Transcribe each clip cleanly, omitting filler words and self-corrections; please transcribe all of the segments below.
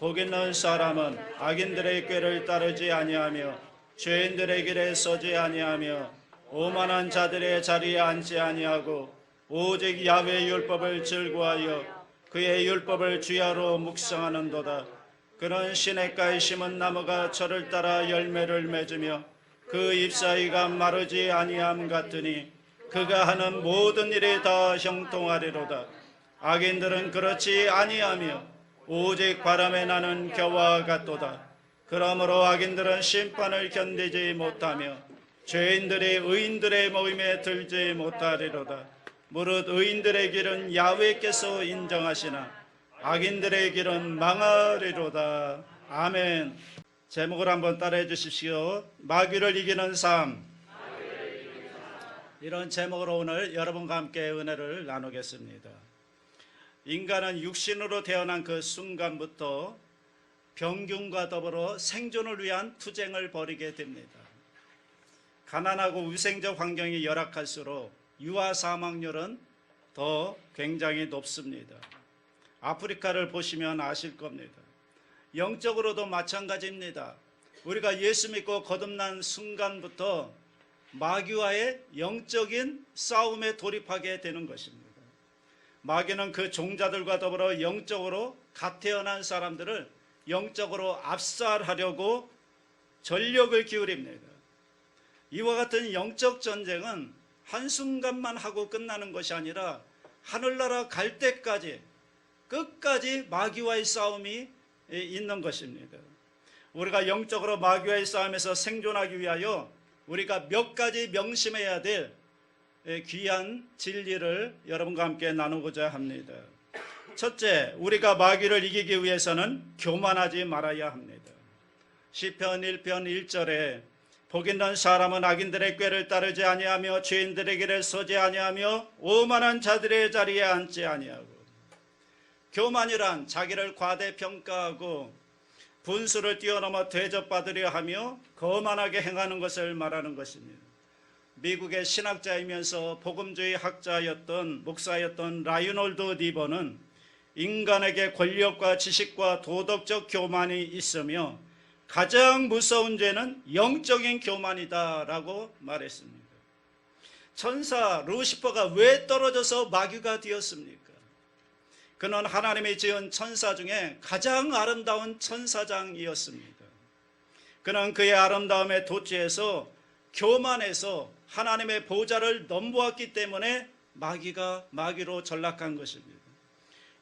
복 있는 사람은 악인들의 꾀를 따르지 아니하며 죄인들의 길에 서지 아니하며 오만한 자들의 자리에 앉지 아니하고 오직 야훼의 율법을 즐거워하여 그의 율법을 주야로 묵상하는도다. 그는 시냇가에 심은 나무가 철을 따라 열매를 맺으며 그 잎사이가 마르지 아니함 같으니 그가 하는 모든 일이 다 형통하리로다. 악인들은 그렇지 아니하며 오직 바람에 나는 겨와 같도다. 그러므로 악인들은 심판을 견디지 못하며 죄인들이 의인들의 모임에 들지 못하리로다. 무릇 의인들의 길은 야훼께서 인정하시나 악인들의 길은 망하리로다. 아멘. 제목을 한번 따라해 주십시오. 마귀를 이기는 삶. 이런 제목으로 오늘 여러분과 함께 은혜를 나누겠습니다. 인간은 육신으로 태어난 그 순간부터 병균과 더불어 생존을 위한 투쟁을 벌이게 됩니다. 가난하고 위생적 환경이 열악할수록 유아 사망률은 더 굉장히 높습니다. 아프리카를 보시면 아실 겁니다. 영적으로도 마찬가지입니다. 우리가 예수 믿고 거듭난 순간부터 마귀와의 영적인 싸움에 돌입하게 되는 것입니다. 마귀는 그 종자들과 더불어 영적으로 갓 태어난 사람들을 영적으로 압살하려고 전력을 기울입니다. 이와 같은 영적 전쟁은 한순간만 하고 끝나는 것이 아니라 하늘나라 갈 때까지 끝까지 마귀와의 싸움이 있는 것입니다. 우리가 영적으로 마귀와의 싸움에서 생존하기 위하여 우리가 몇 가지 명심해야 될 귀한 진리를 여러분과 함께 나누고자 합니다. 첫째, 우리가 마귀를 이기기 위해서는 교만하지 말아야 합니다. 시편 1편 1절에 복 있는 사람은 악인들의 꾀를 따르지 아니하며 죄인들의 길에 서지 아니하며 오만한 자들의 자리에 앉지 아니하고. 교만이란 자기를 과대평가하고 분수를 뛰어넘어 대접받으려 하며 거만하게 행하는 것을 말하는 것입니다. 미국의 신학자이면서 복음주의 학자였던 목사였던 라이놀드 니버는 인간에게 권력과 지식과 도덕적 교만이 있으며 가장 무서운 죄는 영적인 교만이다라고 말했습니다. 천사 루시퍼가 왜 떨어져서 마귀가 되었습니까? 그는 하나님이 지은 천사 중에 가장 아름다운 천사장이었습니다. 그는 그의 아름다움에 도취해서 교만해서 하나님의 보좌를 넘보았기 때문에 마귀로 전락한 것입니다.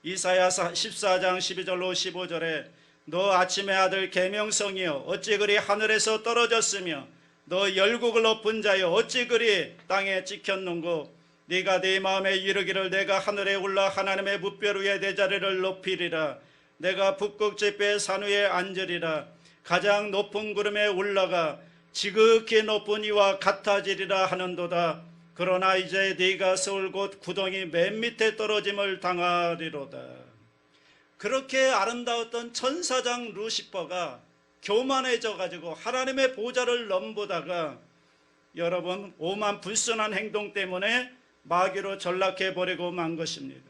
이사야 14장 12절로 15절에 너 아침의 아들 계명성이여 어찌 그리 하늘에서 떨어졌으며 너 열국을 엎은 자여 어찌 그리 땅에 찍혔는고 네가 네 마음에 이르기를 내가 하늘에 올라 하나님의 무별 위에 내 자리를 높이리라. 내가 북극 지폐의 산 위에 앉으리라. 가장 높은 구름에 올라가 지극히 높은 이와 같아지리라 하는도다. 그러나 이제 네가 서울 곧 구덩이 맨 밑에 떨어짐을 당하리로다. 그렇게 아름다웠던 천사장 루시퍼가 교만해져 가지고 하나님의 보좌를 넘보다가 여러분 오만 불순한 행동 때문에 마귀로 전락해버리고 만 것입니다.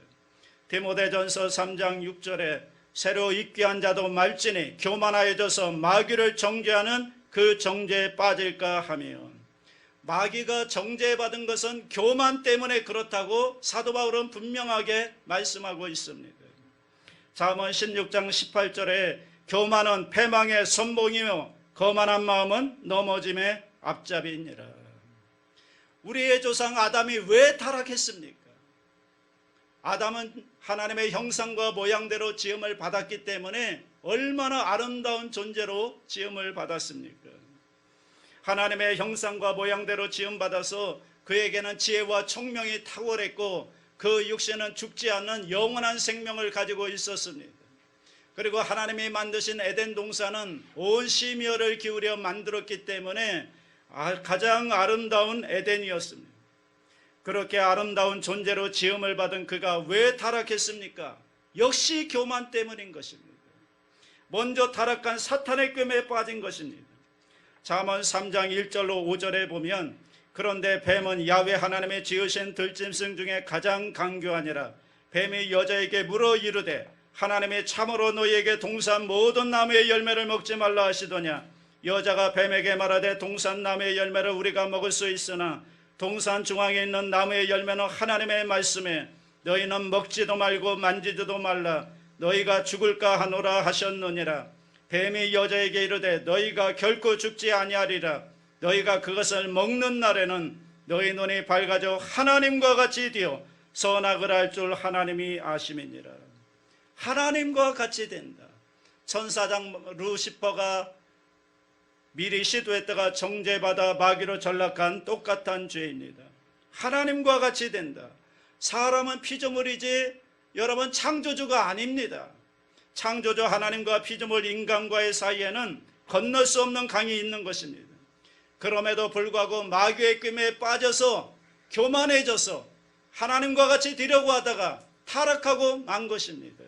디모데전서 3장 6절에 새로 입기한 자도 말지니 교만하여져서 마귀를 정죄하는 그 정죄에 빠질까 하며, 마귀가 정죄받은 것은 교만 때문에 그렇다고 사도 바울은 분명하게 말씀하고 있습니다. 잠언 16장 18절에 교만은 패망의 선봉이며 거만한 마음은 넘어짐의 앞잡이니라. 우리의 조상 아담이 왜 타락했습니까? 아담은 하나님의 형상과 모양대로 지음을 받았기 때문에 얼마나 아름다운 존재로 지음을 받았습니까? 하나님의 형상과 모양대로 지음받아서 그에게는 지혜와 총명이 탁월했고 그 육신은 죽지 않는 영원한 생명을 가지고 있었습니다. 그리고 하나님이 만드신 에덴 동산은 온 심혈을 기울여 만들었기 때문에 가장 아름다운 에덴이었습니다. 그렇게 아름다운 존재로 지음을 받은 그가 왜 타락했습니까? 역시 교만 때문인 것입니다. 먼저 타락한 사탄의 꾀에 빠진 것입니다. 잠언 3장 1절로 5절에 보면 그런데 뱀은 야훼 하나님의 지으신 들짐승 중에 가장 강교하니라. 뱀이 여자에게 물어 이르되 하나님이 참으로 너희에게 동산 모든 나무의 열매를 먹지 말라 하시더냐. 여자가 뱀에게 말하되 동산 나무의 열매를 우리가 먹을 수 있으나 동산 중앙에 있는 나무의 열매는 하나님의 말씀에 너희는 먹지도 말고 만지지도 말라. 너희가 죽을까 하노라 하셨느니라. 뱀이 여자에게 이르되 너희가 결코 죽지 아니하리라. 너희가 그것을 먹는 날에는 너희 눈이 밝아져 하나님과 같이 되어 선악을 알 줄 하나님이 아심이니라. 하나님과 같이 된다. 천사장 루시퍼가 미리 시도했다가 정죄받아 마귀로 전락한 똑같은 죄입니다. 하나님과 같이 된다. 사람은 피조물이지 여러분 창조주가 아닙니다. 창조주 하나님과 피조물 인간과의 사이에는 건널 수 없는 강이 있는 것입니다. 그럼에도 불구하고 마귀의 꾀에 빠져서 교만해져서 하나님과 같이 되려고 하다가 타락하고 만 것입니다.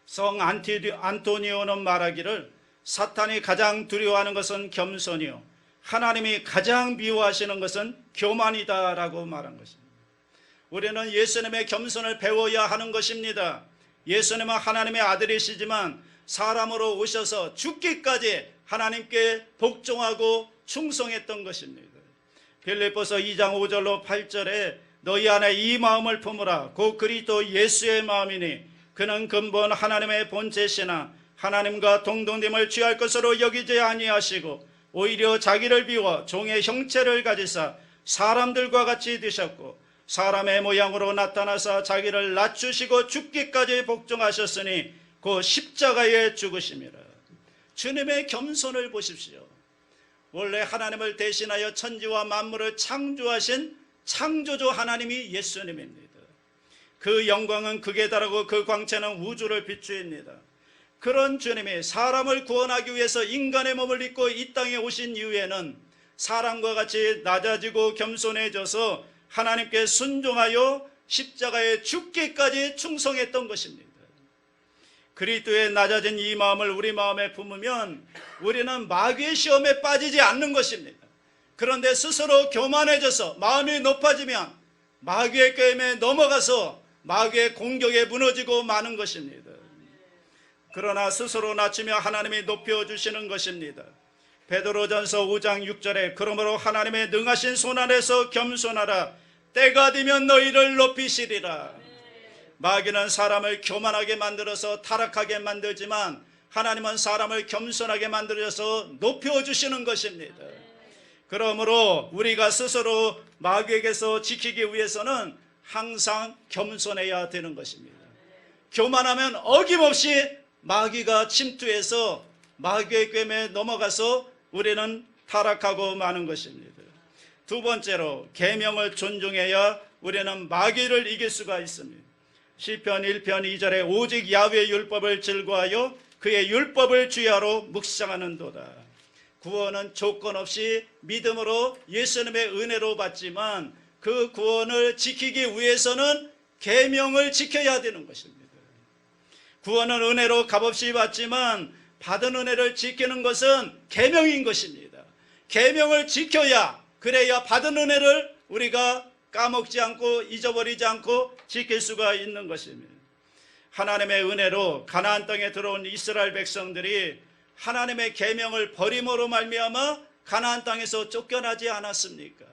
성 안토니오는 말하기를 사탄이 가장 두려워하는 것은 겸손이요 하나님이 가장 미워하시는 것은 교만이다 라고 말한 것입니다. 우리는 예수님의 겸손을 배워야 하는 것입니다. 예수님은 하나님의 아들이시지만 사람으로 오셔서 죽기까지 하나님께 복종하고 충성했던 것입니다. 빌립보서 2장 5절로 8절에 너희 안에 이 마음을 품으라. 곧 그리스도 예수의 마음이니 그는 근본 하나님의 본체시나 하나님과 동등됨을 취할 것으로 여기지 아니하시고 오히려 자기를 비워 종의 형체를 가지사 사람들과 같이 되셨고 사람의 모양으로 나타나사 자기를 낮추시고 죽기까지 복종하셨으니 그 십자가에 죽으심이라. 주님의 겸손을 보십시오. 원래 하나님을 대신하여 천지와 만물을 창조하신 창조주 하나님이 예수님입니다. 그 영광은 극에 달하고 그 광채는 우주를 비추입니다. 그런 주님이 사람을 구원하기 위해서 인간의 몸을 입고 이 땅에 오신 이후에는 사람과 같이 낮아지고 겸손해져서 하나님께 순종하여 십자가에 죽기까지 충성했던 것입니다. 그리스도의 낮아진 이 마음을 우리 마음에 품으면 우리는 마귀의 시험에 빠지지 않는 것입니다. 그런데 스스로 교만해져서 마음이 높아지면 마귀의 꾀임에 넘어가서 마귀의 공격에 무너지고 마는 것입니다. 그러나 스스로 낮추며 하나님이 높여주시는 것입니다. 베드로전서 5장 6절에 그러므로 하나님의 능하신 손안에서 겸손하라. 때가 되면 너희를 높이시리라. 마귀는 사람을 교만하게 만들어서 타락하게 만들지만 하나님은 사람을 겸손하게 만들어서 높여주시는 것입니다. 그러므로 우리가 스스로 마귀에게서 지키기 위해서는 항상 겸손해야 되는 것입니다. 교만하면 어김없이 마귀가 침투해서 마귀의 꾀에 넘어가서 우리는 타락하고 마는 것입니다. 두 번째로 계명을 존중해야 우리는 마귀를 이길 수가 있습니다. 시편 1편 2절에 오직 야훼의 율법을 즐거워하여 그의 율법을 주야로 묵상하는도다. 구원은 조건 없이 믿음으로 예수님의 은혜로 받지만 그 구원을 지키기 위해서는 계명을 지켜야 되는 것입니다. 구원은 은혜로 값없이 받지만 받은 은혜를 지키는 것은 계명인 것입니다. 계명을 지켜야 그래야 받은 은혜를 우리가 까먹지 않고 잊어버리지 않고 지킬 수가 있는 것입니다. 하나님의 은혜로 가나안 땅에 들어온 이스라엘 백성들이 하나님의 계명을 버림으로 말미암아 가나안 땅에서 쫓겨나지 않았습니까?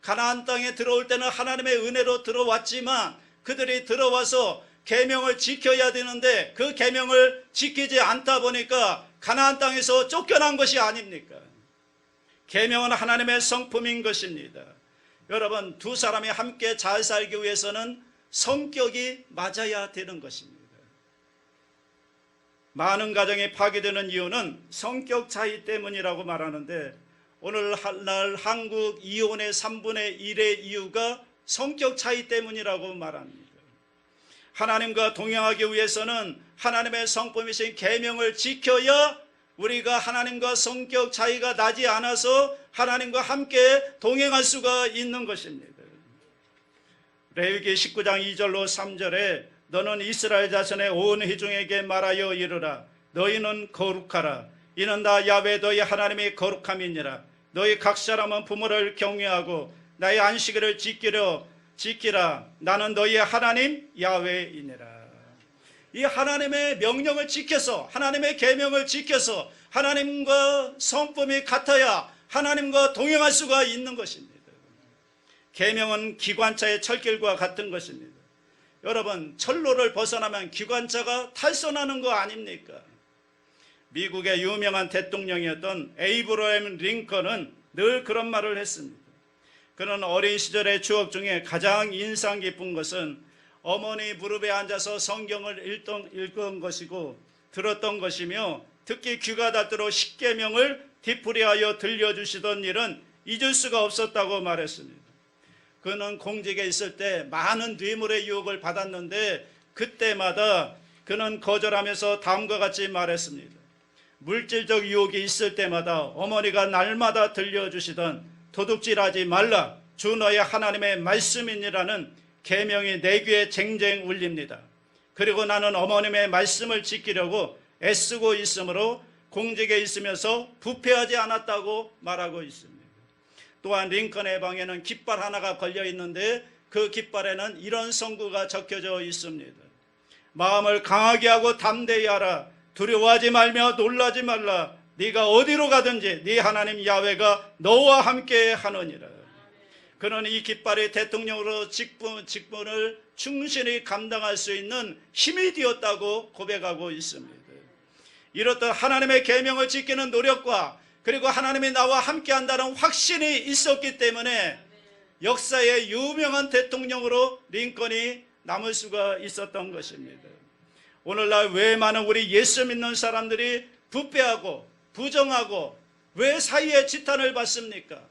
가나안 땅에 들어올 때는 하나님의 은혜로 들어왔지만 그들이 들어와서 계명을 지켜야 되는데 그 계명을 지키지 않다 보니까 가나안 땅에서 쫓겨난 것이 아닙니까? 계명은 하나님의 성품인 것입니다. 여러분, 두 사람이 함께 잘 살기 위해서는 성격이 맞아야 되는 것입니다. 많은 가정이 파괴되는 이유는 성격 차이 때문이라고 말하는데 오늘날 한국 이혼의 3분의 1의 이유가 성격 차이 때문이라고 말합니다. 하나님과 동행하기 위해서는 하나님의 성품이신 계명을 지켜야 우리가 하나님과 성격 차이가 나지 않아서 하나님과 함께 동행할 수가 있는 것입니다. 레위기 19장 2절로 3절에 너는 이스라엘 자손의 온 회중에게 말하여 이르라. 너희는 거룩하라. 이는 나 야훼 너희 하나님이 거룩함이니라. 너희 각 사람은 부모를 경외하고 나의 안식일을 지키라. 나는 너희의 하나님 야훼이니라. 이 하나님의 명령을 지켜서 하나님의 계명을 지켜서 하나님과 성품이 같아야 하나님과 동행할 수가 있는 것입니다. 계명은 기관차의 철길과 같은 것입니다. 여러분, 철로를 벗어나면 기관차가 탈선하는 거 아닙니까? 미국의 유명한 대통령이었던 에이브러햄 링컨은 늘 그런 말을 했습니다. 그는 어린 시절의 추억 중에 가장 인상 깊은 것은 어머니 무릎에 앉아서 성경을 읽던 것이고 들었던 것이며, 특히 귀가 닿도록 십계명을 뒤풀이하여 들려주시던 일은 잊을 수가 없었다고 말했습니다. 그는 공직에 있을 때 많은 뇌물의 유혹을 받았는데 그때마다 그는 거절하면서 다음과 같이 말했습니다. 물질적 유혹이 있을 때마다 어머니가 날마다 들려주시던 도둑질하지 말라, 주 너의 하나님의 말씀이니라는 계명이 내 귀에 쟁쟁 울립니다. 그리고 나는 어머님의 말씀을 지키려고 애쓰고 있으므로 공직에 있으면서 부패하지 않았다고 말하고 있습니다. 또한 링컨의 방에는 깃발 하나가 걸려 있는데 그 깃발에는 이런 성구가 적혀져 있습니다. 마음을 강하게 하고 담대히 하라. 두려워하지 말며 놀라지 말라. 네가 어디로 가든지 네 하나님 야훼가 너와 함께 하느니라. 그는 이 깃발이 대통령으로 직분을 충실히 감당할 수 있는 힘이 되었다고 고백하고 있습니다. 이렇듯 하나님의 계명을 지키는 노력과 그리고 하나님이 나와 함께한다는 확신이 있었기 때문에 역사의 유명한 대통령으로 링컨이 남을 수가 있었던 것입니다. 오늘날 왜 많은 우리 예수 믿는 사람들이 부패하고 부정하고 왜 사이에 지탄을 받습니까?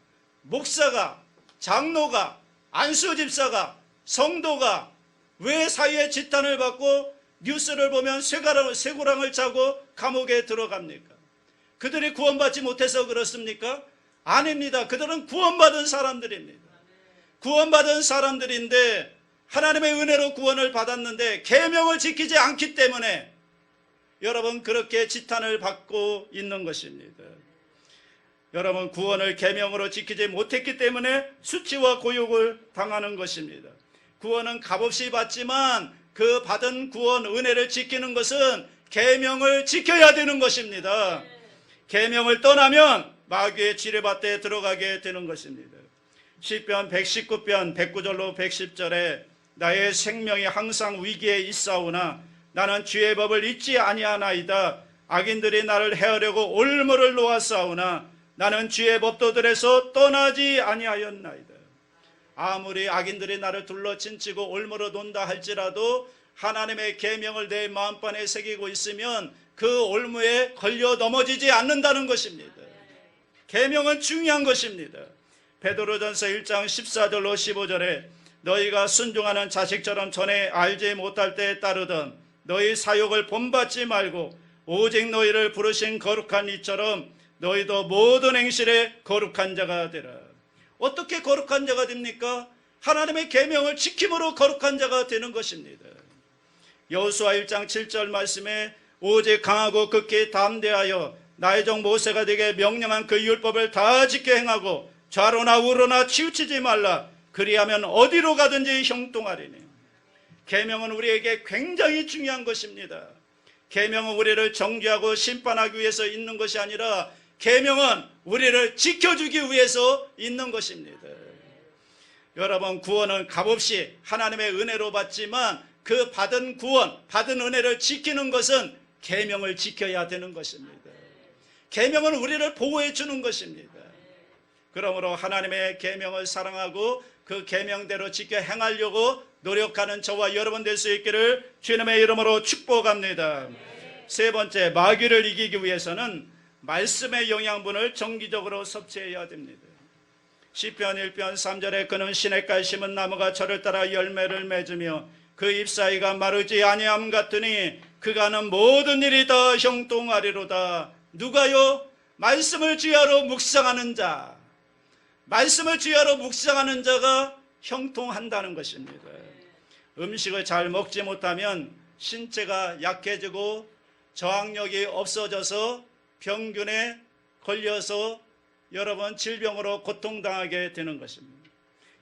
목사가, 장로가, 안수집사가, 성도가 왜 사이에 지탄을 받고 뉴스를 보면 쇠고랑을 차고 감옥에 들어갑니까? 그들이 구원받지 못해서 그렇습니까? 아닙니다. 그들은 구원받은 사람들입니다. 구원받은 사람들인데 하나님의 은혜로 구원을 받았는데 계명을 지키지 않기 때문에 여러분 그렇게 지탄을 받고 있는 것입니다. 여러분 구원을 계명으로 지키지 못했기 때문에 수치와 고욕을 당하는 것입니다. 구원은 값없이 받지만 그 받은 구원 은혜를 지키는 것은 계명을 지켜야 되는 것입니다. 계명을 떠나면 마귀의 지뢰밭에 들어가게 되는 것입니다. 시편 119편 109절로 110절에 나의 생명이 항상 위기에 있사오나 나는 주의 법을 잊지 아니하나이다. 악인들이 나를 해하려고 올무를 놓았사오나 나는 주의 법도들에서 떠나지 아니하였나이다. 아무리 악인들이 나를 둘러친치고 올무로 논다 할지라도 하나님의 계명을 내 마음판에 새기고 있으면 그 올무에 걸려 넘어지지 않는다는 것입니다. 계명은 중요한 것입니다. 베드로전서 1장 14절로 15절에 너희가 순종하는 자식처럼 전에 알지 못할 때에 따르던 너희 사욕을 본받지 말고 오직 너희를 부르신 거룩한 이처럼 너희도 모든 행실에 거룩한 자가 되라. 어떻게 거룩한 자가 됩니까? 하나님의 계명을 지킴으로 거룩한 자가 되는 것입니다. 여호수아 1장 7절 말씀에 오직 강하고 극히 담대하여 나의 종 모세가 네게 명령한 그 율법을 다 지켜 행하고 좌로나 우로나 치우치지 말라. 그리하면 어디로 가든지 형통하리니. 계명은 우리에게 굉장히 중요한 것입니다. 계명은 우리를 정죄하고 심판하기 위해서 있는 것이 아니라 계명은 우리를 지켜주기 위해서 있는 것입니다. 여러분 구원은 값없이 하나님의 은혜로 받지만 그 받은 구원, 받은 은혜를 지키는 것은 계명을 지켜야 되는 것입니다. 계명은 우리를 보호해 주는 것입니다. 그러므로 하나님의 계명을 사랑하고 그 계명대로 지켜 행하려고 노력하는 저와 여러분 될 수 있기를 주님의 이름으로 축복합니다. 세 번째, 마귀를 이기기 위해서는 말씀의 영양분을 정기적으로 섭취해야 됩니다. 시편 1편 3절에 그는 시냇가에 심은 나무가 저를 따라 열매를 맺으며 그 잎사이가 마르지 아니함 같으니 그가 하는 모든 일이 다 형통하리로다. 누가요? 말씀을 주야로 묵상하는 자. 말씀을 주야로 묵상하는 자가 형통한다는 것입니다. 음식을 잘 먹지 못하면 신체가 약해지고 저항력이 없어져서 병균에 걸려서 여러분 질병으로 고통당하게 되는 것입니다.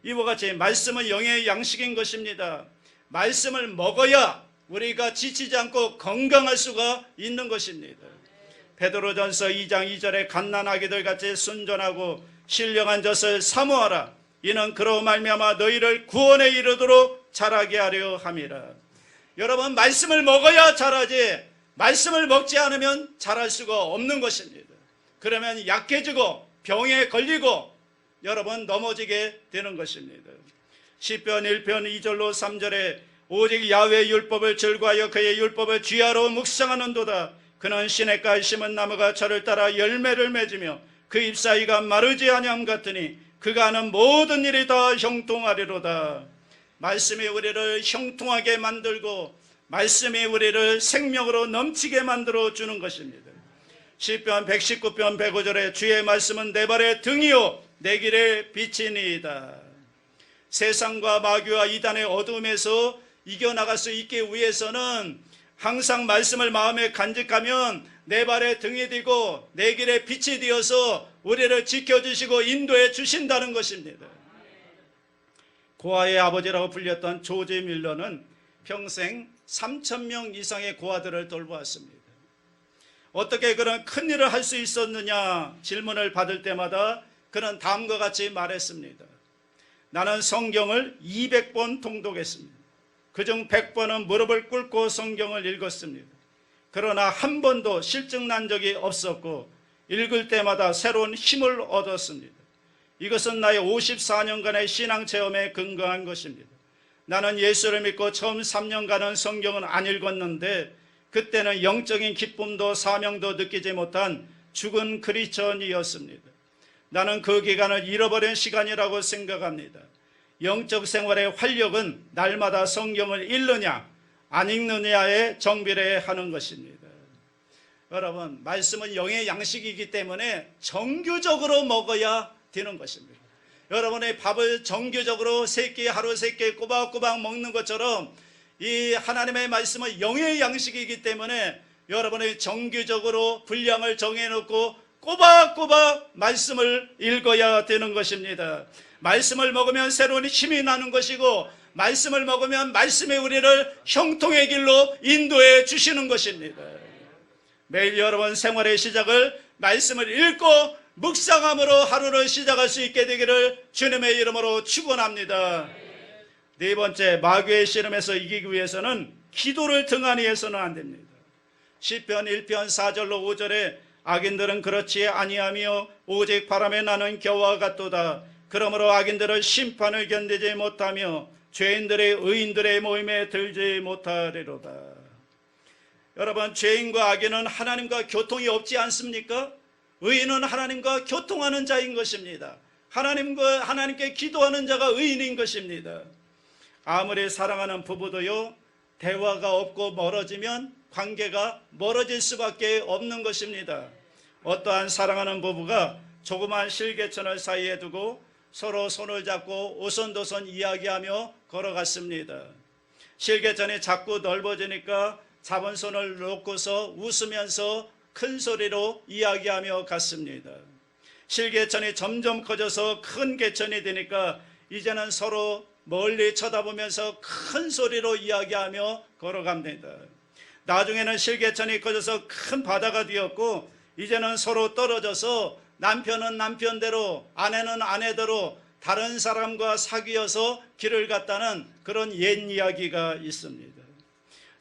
이와 같이 말씀은 영의 양식인 것입니다. 말씀을 먹어야 우리가 지치지 않고 건강할 수가 있는 것입니다. 베드로전서 2장 2절에 갓난아기들 같이 순전하고 신령한 젖을 사모하라. 이는 그로 말미암아 너희를 구원에 이르도록 자라게 하려 함이라. 여러분, 말씀을 먹어야 자라지 말씀을 먹지 않으면 자랄 수가 없는 것입니다. 그러면 약해지고 병에 걸리고 여러분 넘어지게 되는 것입니다. 시편 1편 2절로 3절에 오직 야훼의 율법을 즐거하여 그의 율법을 쥐하러 묵상하는도다. 그는 시냇가에 심은 나무가 저를 따라 열매를 맺으며 그 잎사이가 마르지 아니함 같으니 그가 하는 모든 일이 다 형통하리로다. 말씀이 우리를 형통하게 만들고 말씀이 우리를 생명으로 넘치게 만들어 주는 것입니다. 시편 119편 105절에 주의 말씀은 내 발의 등이요 내 길의 빛이니이다. 세상과 마귀와 이단의 어둠에서 이겨나갈 수 있기 위해서는 항상 말씀을 마음에 간직하면 내 발의 등이 되고 내 길의 빛이 되어서 우리를 지켜주시고 인도해 주신다는 것입니다. 고아의 아버지라고 불렸던 조지 밀러는 평생 3,000명 이상의 고아들을 돌보았습니다. 어떻게 그런 큰 일을 할 수 있었느냐 질문을 받을 때마다 그는 다음과 같이 말했습니다. 나는 성경을 200번 통독했습니다. 그중 100번은 무릎을 꿇고 성경을 읽었습니다. 그러나 한 번도 실증 난 적이 없었고 읽을 때마다 새로운 힘을 얻었습니다. 이것은 나의 54년간의 신앙 체험에 근거한 것입니다. 나는 예수를 믿고 처음 3년간은 성경은 안 읽었는데 그때는 영적인 기쁨도 사명도 느끼지 못한 죽은 크리스천이었습니다. 나는 그 기간을 잃어버린 시간이라고 생각합니다. 영적 생활의 활력은 날마다 성경을 읽느냐 안 읽느냐에 정비례하는 것입니다. 여러분, 말씀은 영의 양식이기 때문에 정규적으로 먹어야 되는 것입니다. 여러분의 밥을 정규적으로 하루 3끼 꼬박꼬박 먹는 것처럼 이 하나님의 말씀은 영의 양식이기 때문에 여러분의 정규적으로 분량을 정해놓고 꼬박꼬박 말씀을 읽어야 되는 것입니다. 말씀을 먹으면 새로운 힘이 나는 것이고 말씀을 먹으면 말씀이 우리를 형통의 길로 인도해 주시는 것입니다. 매일 여러분 생활의 시작을 말씀을 읽고 묵상함으로 하루를 시작할 수 있게 되기를 주님의 이름으로 축원합니다. 네 번째, 마귀의 씨름에서 이기기 위해서는 기도를 등한히 해서는 안 됩니다. 시편 1편 4절로 5절에 악인들은 그렇지 아니하며 오직 바람에 나는 겨와 같도다. 그러므로 악인들은 심판을 견디지 못하며 죄인들의 의인들의 모임에 들지 못하리로다. 여러분, 죄인과 악인은 하나님과 교통이 없지 않습니까? 의인은 하나님과 교통하는 자인 것입니다. 하나님께 기도하는 자가 의인인 것입니다. 아무리 사랑하는 부부도요, 대화가 없고 멀어지면 관계가 멀어질 수밖에 없는 것입니다. 어떠한 사랑하는 부부가 조그만 실개천을 사이에 두고 서로 손을 잡고 오손도손 이야기하며 걸어갔습니다. 실개천이 자꾸 넓어지니까 잡은 손을 놓고서 웃으면서 큰 소리로 이야기하며 갔습니다. 실개천이 점점 커져서 큰 개천이 되니까 이제는 서로 멀리 쳐다보면서 큰 소리로 이야기하며 걸어갑니다. 나중에는 실개천이 커져서 큰 바다가 되었고 이제는 서로 떨어져서 남편은 남편대로 아내는 아내대로 다른 사람과 사귀어서 길을 갔다는 그런 옛 이야기가 있습니다.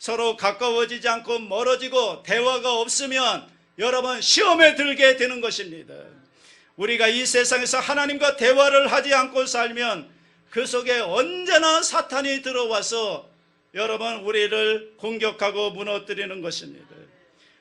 서로 가까워지지 않고 멀어지고 대화가 없으면 여러분 시험에 들게 되는 것입니다. 우리가 이 세상에서 하나님과 대화를 하지 않고 살면 그 속에 언제나 사탄이 들어와서 여러분 우리를 공격하고 무너뜨리는 것입니다.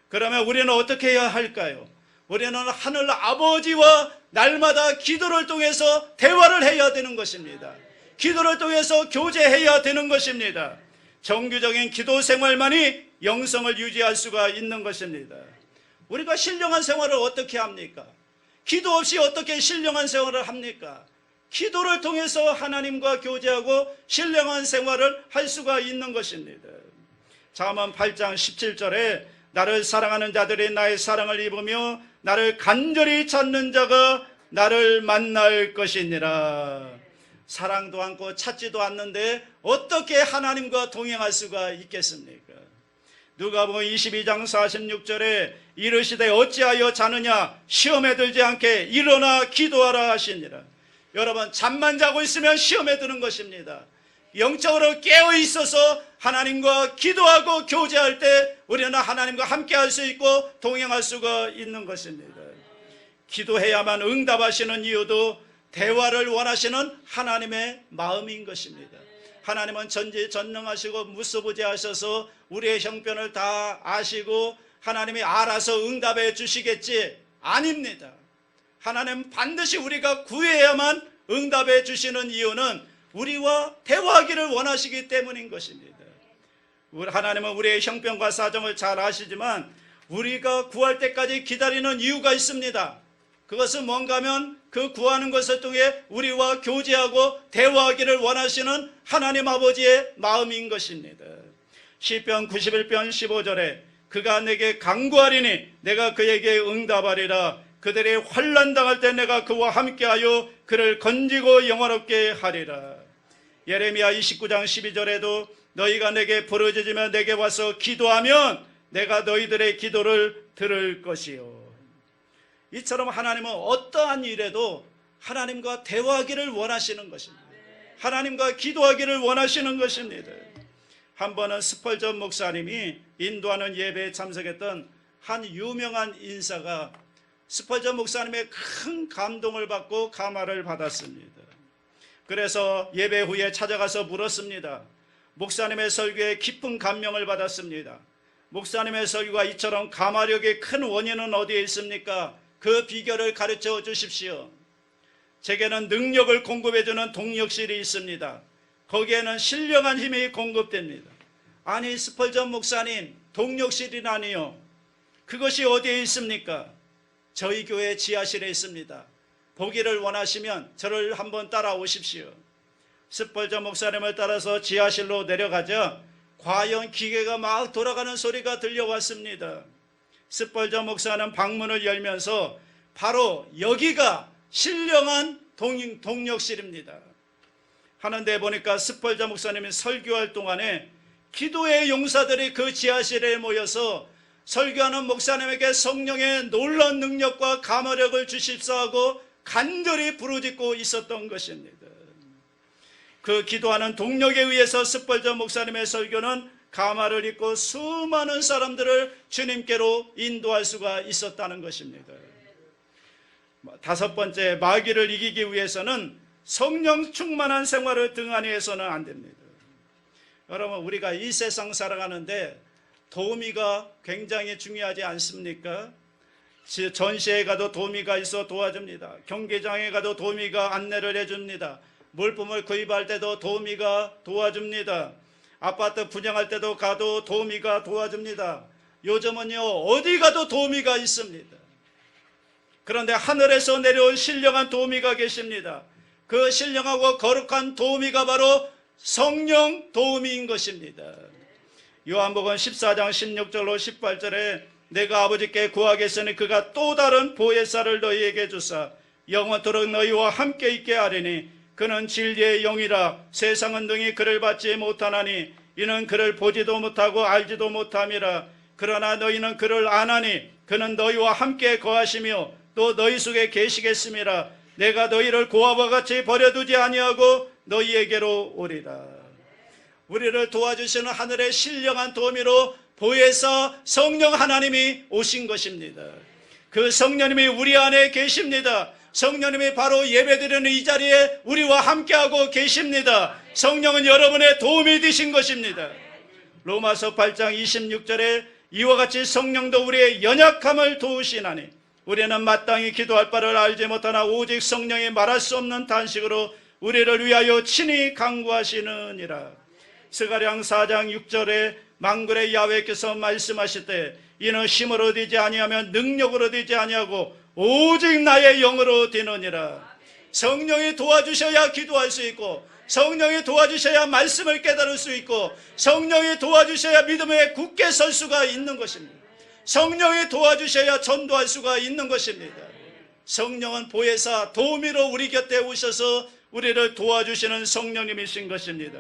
그러면 우리는 어떻게 해야 할까요? 우리는 하늘 아버지와 날마다 기도를 통해서 대화를 해야 되는 것입니다. 기도를 통해서 교제해야 되는 것입니다. 정규적인 기도 생활만이 영성을 유지할 수가 있는 것입니다. 우리가 신령한 생활을 어떻게 합니까? 기도 없이 어떻게 신령한 생활을 합니까? 기도를 통해서 하나님과 교제하고 신령한 생활을 할 수가 있는 것입니다. 잠언 8장 17절에 나를 사랑하는 자들이 나의 사랑을 입으며 나를 간절히 찾는 자가 나를 만날 것이니라. 사랑도 않고 찾지도 않는데 어떻게 하나님과 동행할 수가 있겠습니까? 누가복음 22장 46절에 이르시되 어찌하여 자느냐 시험에 들지 않게 일어나 기도하라 하시니라. 여러분, 잠만 자고 있으면 시험에 드는 것입니다. 영적으로 깨어 있어서 하나님과 기도하고 교제할 때 우리는 하나님과 함께 할 수 있고 동행할 수가 있는 것입니다. 기도해야만 응답하시는 이유도 대화를 원하시는 하나님의 마음인 것입니다. 하나님은 전지전능하시고 무소부재하셔서 우리의 형편을 다 아시고 하나님이 알아서 응답해 주시겠지? 아닙니다. 하나님은 반드시 우리가 구해야만 응답해 주시는 이유는 우리와 대화하기를 원하시기 때문인 것입니다. 하나님은 우리의 형편과 사정을 잘 아시지만 우리가 구할 때까지 기다리는 이유가 있습니다. 그것은 뭔가 하면 그 구하는 것을 통해 우리와 교제하고 대화하기를 원하시는 하나님 아버지의 마음인 것입니다. 시편 91편 15절에 그가 내게 간구하리니 내가 그에게 응답하리라. 그들이 환난 당할 때 내가 그와 함께하여 그를 건지고 영화롭게 하리라. 예레미야 29장 12절에도 너희가 내게 부르짖으며 내게 와서 기도하면 내가 너희들의 기도를 들을 것이요. 이처럼 하나님은 어떠한 일에도 하나님과 대화하기를 원하시는 것입니다. 하나님과 기도하기를 원하시는 것입니다. 한 번은 스펄전 목사님이 인도하는 예배에 참석했던 한 유명한 인사가 스펄전 목사님의 큰 감동을 받고 감화를 받았습니다. 그래서 예배 후에 찾아가서 물었습니다. 목사님의 설교에 깊은 감명을 받았습니다. 목사님의 설교가 이처럼 감화력이 큰 원인은 어디에 있습니까? 그 비결을 가르쳐 주십시오. 제게는 능력을 공급해주는 동력실이 있습니다. 거기에는 신령한 힘이 공급됩니다. 아니 스펄전 목사님, 동력실이라니요. 그것이 어디에 있습니까? 저희 교회 지하실에 있습니다. 보기를 원하시면 저를 한번 따라오십시오. 스펄전 목사님을 따라서 지하실로 내려가자 과연 기계가 막 돌아가는 소리가 들려왔습니다. 스펄전 목사는 방문을 열면서 바로 여기가 신령한 동력실입니다. 하는데 보니까 스펄전 목사님이 설교할 동안에 기도의 용사들이 그 지하실에 모여서 설교하는 목사님에게 성령의 놀라운 능력과 감화력을 주십사하고 간절히 부르짖고 있었던 것입니다. 그 기도하는 동력에 의해서 스펄전 목사님의 설교는 감화를 입고 수많은 사람들을 주님께로 인도할 수가 있었다는 것입니다. 다섯 번째, 마귀를 이기기 위해서는 성령 충만한 생활을 등한히 해서는 안 됩니다. 여러분, 우리가 이 세상 살아가는데 도우미가 굉장히 중요하지 않습니까? 전시회 가도 도우미가 있어 도와줍니다. 경기장에 가도 도우미가 안내를 해줍니다. 물품을 구입할 때도 도우미가 도와줍니다. 아파트 분양할 때도 가도 도우미가 도와줍니다. 요즘은요 어디 가도 도우미가 있습니다. 그런데 하늘에서 내려온 신령한 도우미가 계십니다. 그 신령하고 거룩한 도우미가 바로 성령 도우미인 것입니다. 요한복음 14장 16절로 18절에 내가 아버지께 구하겠으니 그가 또 다른 보혜사를 너희에게 주사 영원토록 너희와 함께 있게 하리니 그는 진리의 영이라. 세상은 능히 그를 받지 못하나니 이는 그를 보지도 못하고 알지도 못함이라. 그러나 너희는 그를 아나니 그는 너희와 함께 거하시며 또 너희 속에 계시겠음이라. 내가 너희를 고아와 같이 버려두지 아니하고 너희에게로 오리라. 우리를 도와주시는 하늘의 신령한 도우미로 보혜사 성령 하나님이 오신 것입니다. 그 성령님이 우리 안에 계십니다. 성령님이 바로 예배드리는 이 자리에 우리와 함께하고 계십니다. 성령은 여러분의 도움이 되신 것입니다. 로마서 8장 26절에 이와 같이 성령도 우리의 연약함을 도우시나니 우리는 마땅히 기도할 바를 알지 못하나 오직 성령이 말할 수 없는 단식으로 우리를 위하여 친히 간구하시느니라. 스가랴 4장 6절에 만군의 야훼께서 말씀하실 때 이는 힘으로 되지 아니하며 능력으로 되지 아니하고 오직 나의 영으로 되느니라. 성령이 도와주셔야 기도할 수 있고 성령이 도와주셔야 말씀을 깨달을 수 있고 성령이 도와주셔야 믿음에 굳게 설 수가 있는 것입니다. 성령이 도와주셔야 전도할 수가 있는 것입니다. 성령은 보혜사 도우미로 우리 곁에 오셔서 우리를 도와주시는 성령님이신 것입니다.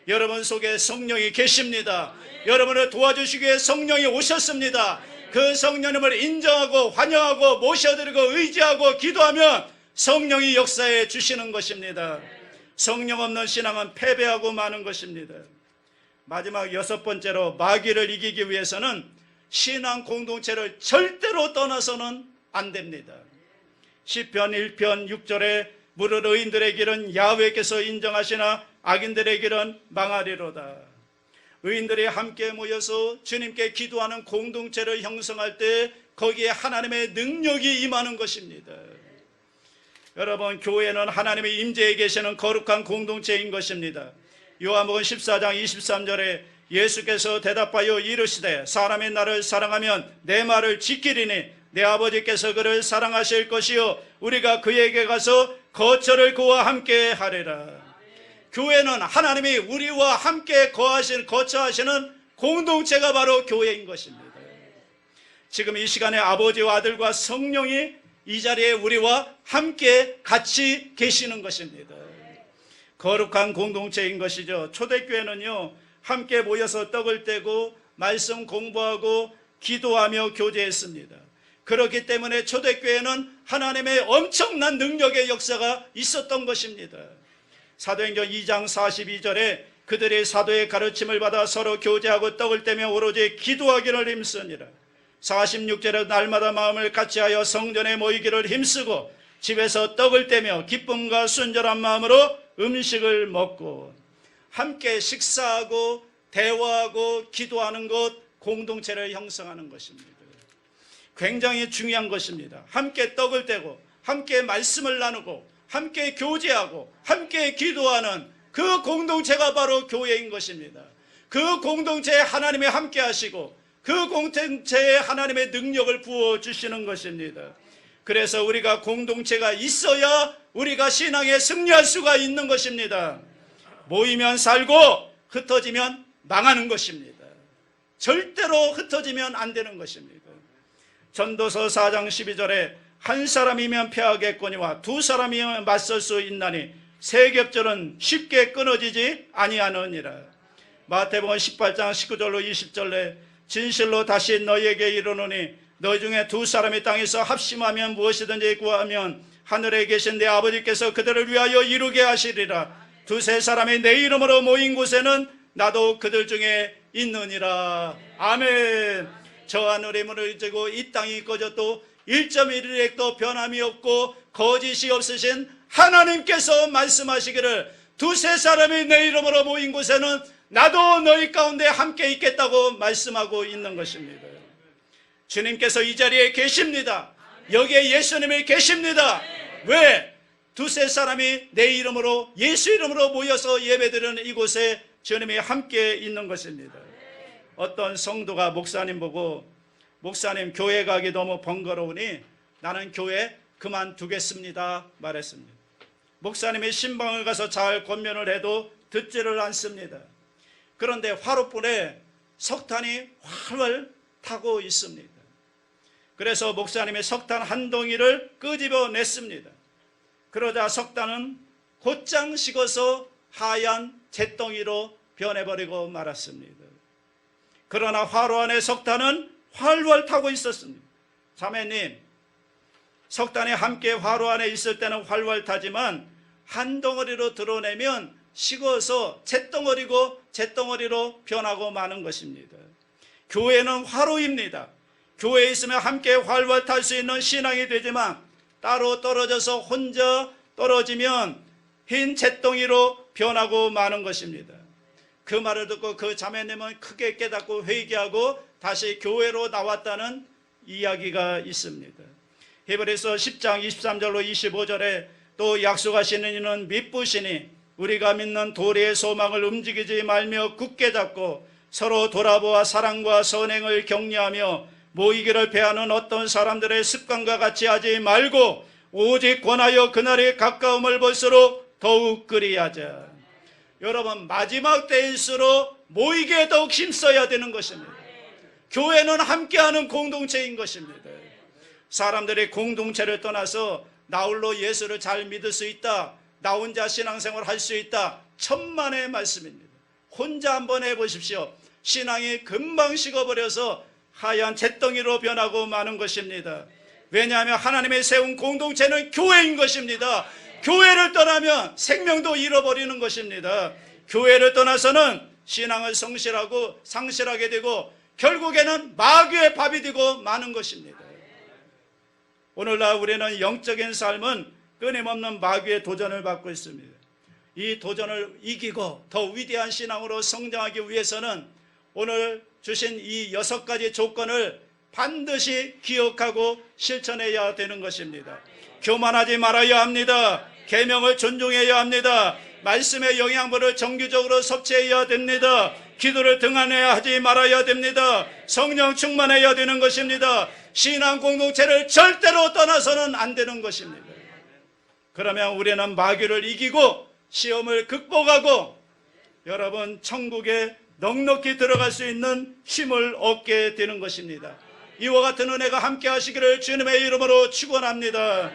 여러분 속에 성령이 계십니다. 여러분을 도와주시기 위해 성령이 오셨습니다. 그 성령님을 인정하고 환영하고 모셔드리고 의지하고 기도하면 성령이 역사해 주시는 것입니다. 성령 없는 신앙은 패배하고 마는 것입니다. 마지막 6번째로 마귀를 이기기 위해서는 신앙 공동체를 절대로 떠나서는 안 됩니다. 시편 1편 6절에 무릇 의인들의 길은 야훼께서 인정하시나 악인들의 길은 망하리로다. 의인들이 함께 모여서 주님께 기도하는 공동체를 형성할 때 거기에 하나님의 능력이 임하는 것입니다. 여러분, 교회는 하나님의 임재에 계시는 거룩한 공동체인 것입니다. 요한복음 14장 23절에 예수께서 대답하여 이르시되 사람이 나를 사랑하면 내 말을 지키리니 내 아버지께서 그를 사랑하실 것이요 우리가 그에게 가서 거처를 그와 함께 하리라. 교회는 하나님이 우리와 함께 거처하시는 공동체가 바로 교회인 것입니다. 지금 이 시간에 아버지와 아들과 성령이 이 자리에 우리와 함께 같이 계시는 것입니다. 거룩한 공동체인 것이죠. 초대교회는요, 함께 모여서 떡을 떼고 말씀 공부하고 기도하며 교제했습니다. 그렇기 때문에 초대교회는 하나님의 엄청난 능력의 역사가 있었던 것입니다. 사도행전 2장 42절에 그들이 사도의 가르침을 받아 서로 교제하고 떡을 떼며 오로지 기도하기를 힘쓰니라. 46절에 날마다 마음을 같이하여 성전에 모이기를 힘쓰고 집에서 떡을 떼며 기쁨과 순전한 마음으로 음식을 먹고. 함께 식사하고 대화하고 기도하는 것, 공동체를 형성하는 것입니다. 굉장히 중요한 것입니다. 함께 떡을 떼고 함께 말씀을 나누고 함께 교제하고 함께 기도하는 그 공동체가 바로 교회인 것입니다. 그 공동체에 하나님이 함께 하시고 그 공동체에 하나님의 능력을 부어주시는 것입니다. 그래서 우리가 공동체가 있어야 우리가 신앙에 승리할 수가 있는 것입니다. 모이면 살고 흩어지면 망하는 것입니다. 절대로 흩어지면 안 되는 것입니다. 전도서 4장 12절에 한 사람이면 패하겠거니와 두 사람이면 맞설 수 있나니 세 겹절은 쉽게 끊어지지 아니하느니라. 마태복음 18장 19절로 20절에 진실로 다시 너희에게 이르노니 너희 중에 두 사람이 땅에서 합심하면 무엇이든지 구하면 하늘에 계신 내 아버지께서 그들을 위하여 이루게 하시리라. 두세 사람이 내 이름으로 모인 곳에는 나도 그들 중에 있느니라. 아멘. 저 하늘의 문을 지고 이 땅이 꺼져도 1.1일액도 변함이 없고 거짓이 없으신 하나님께서 말씀하시기를 두세 사람이 내 이름으로 모인 곳에는 나도 너희 가운데 함께 있겠다고 말씀하고 있는 것입니다. 주님께서 이 자리에 계십니다. 여기에 예수님이 계십니다. 왜? 두세 사람이 내 이름으로 예수 이름으로 모여서 예배드리는 이곳에 주님이 함께 있는 것입니다. 어떤 성도가 목사님 보고 목사님 교회 가기 너무 번거로우니 나는 교회 그만두겠습니다 말했습니다. 목사님이 신방을 가서 잘 권면을 해도 듣지를 않습니다. 그런데 화롯불에 석탄이 활활 타고 있습니다. 그래서 목사님이 석탄 한 덩이를 끄집어냈습니다. 그러자 석탄은 곧장 식어서 하얀 잿덩이로 변해버리고 말았습니다. 그러나 화로 안에 석탄은 활활 타고 있었습니다. 자매님, 석탄이 함께 화로 안에 있을 때는 활활 타지만 한 덩어리로 드러내면 식어서 잿덩어리로 변하고 마는 것입니다. 교회는 화로입니다. 교회에 있으면 함께 활활 탈 수 있는 신앙이 되지만 따로 떨어져서 혼자 떨어지면 흰 잿덩이로 변하고 마는 것입니다. 그 말을 듣고 그 자매님은 크게 깨닫고 회개하고 다시 교회로 나왔다는 이야기가 있습니다. 히브리서 10장 23절로 25절에 또 약속하시는 이는 미쁘시니 우리가 믿는 도리의 소망을 움직이지 말며 굳게 잡고 서로 돌아보아 사랑과 선행을 격려하며 모이기를 배하는 어떤 사람들의 습관과 같이 하지 말고 오직 권하여 그날의 가까움을 볼수록 더욱 그리하자. 여러분, 마지막 때일수록 모이기에 더욱 힘써야 되는 것입니다. 교회는 함께하는 공동체인 것입니다. 사람들이 공동체를 떠나서 나 홀로 예수를 잘 믿을 수 있다, 나 혼자 신앙생활 할 수 있다. 천만의 말씀입니다. 혼자 한번 해보십시오. 신앙이 금방 식어버려서 하얀 잿덩이로 변하고 마는 것입니다. 왜냐하면 하나님의 세운 공동체는 교회인 것입니다. 교회를 떠나면 생명도 잃어버리는 것입니다. 교회를 떠나서는 신앙을 성실하고 상실하게 되고 결국에는 마귀의 밥이 되고 마는 것입니다. 오늘날 우리는 영적인 삶은 끊임없는 마귀의 도전을 받고 있습니다. 이 도전을 이기고 더 위대한 신앙으로 성장하기 위해서는 오늘 주신 이 6가지 조건을 반드시 기억하고 실천해야 되는 것입니다. 교만하지 말아야 합니다. 계명을 존중해야 합니다. 말씀의 영양분을 정기적으로 섭취해야 됩니다. 기도를 등한해야 하지 말아야 됩니다. 성령 충만해야 되는 것입니다. 신앙 공동체를 절대로 떠나서는 안 되는 것입니다. 그러면 우리는 마귀를 이기고 시험을 극복하고 여러분 천국에 넉넉히 들어갈 수 있는 힘을 얻게 되는 것입니다. 이와 같은 은혜가 함께 하시기를 주님의 이름으로 축원합니다.